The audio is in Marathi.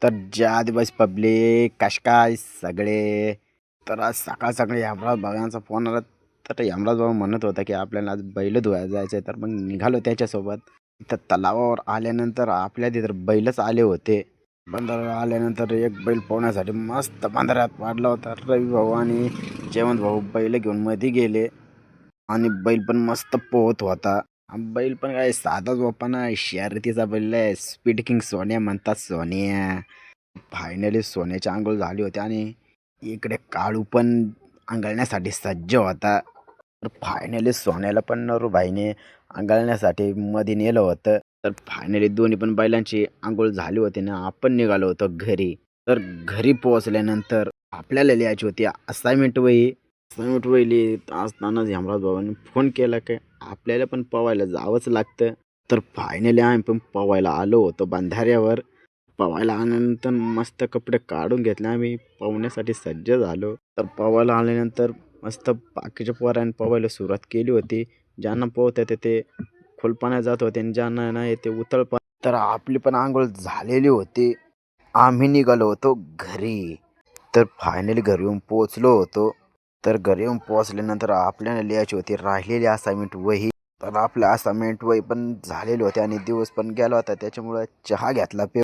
तर ज्या आदिवासी पब्लिक कश काय सगळे. तर आज सकाळ सकाळी यमराज भावांचा फोन आला. तर यमराज भाऊ म्हणत होता की आपल्याला आज बैल धुवायला जायचं आहे. तर मग निघालो त्याच्यासोबत. तर तलावावर आल्यानंतर आपल्या तिथं बैलच आले होते. बंधाऱ्यावर आल्यानंतर एक बैल पोहण्यासाठी मस्त बंधाऱ्यात वाढला होता. रवी भाऊ आणि जयवंत भाऊ बैल घेऊन मध्ये गेले आणि बैल पण मस्त पोहत होता. बैल पण काय साधाच बाप्पा ना, शर्यतीचा बैल आहे. स्पीड किंग सोन्या म्हणतात. सोन्या फायनली सोन्याची आंघोळ झाली होती आणि इकडे काळू पण आंघोळण्यासाठी सज्ज होता. तर फायनली सोन्याला पण नरूभाईने आंघोळण्यासाठी मध्ये नेलं होतं. तर फायनली दोन्ही पण बैलांची आंघोळ झाली होती ना, आपण निघालो होतो घरी. तर घरी पोहोचल्यानंतर आपल्याला लिहायची होती असाइनमेंट वही. असाइनमेंट वही लिहित असताना यमराज भावांनी फोन केला की आपल्याला पण पवायला जावंच लागतं. तर फायनली आम्ही पण पवायला आलो होतो बंधाऱ्यावर. पवायला आल्यानंतर मस्त कपडे काढून घेतले. आम्ही पवण्यासाठी सज्ज झालो. तर पवायला आल्यानंतर मस्त बाकीच्या पोरांनी पवायला सुरुवात केली होती. ज्यांना पोहता येते ते खोल पाण्यात जात होते आणि ज्यांना नाही ते उथळ पाण्यात. तर आपली पण आंघोळ झालेली होती. आम्ही निघालो होतो घरी. तर फायनली घरी येऊन पोचलो होतो. तर घरी येऊन पोहोचल्यानंतर आपल्याला लिहायची होती राहिलेली असाइनमेंट वही. तर आपल्या असाइनमेंट वही पण झालेली होती आणि दिवस पण गेला होता. त्याच्यामुळे चहा घेतला.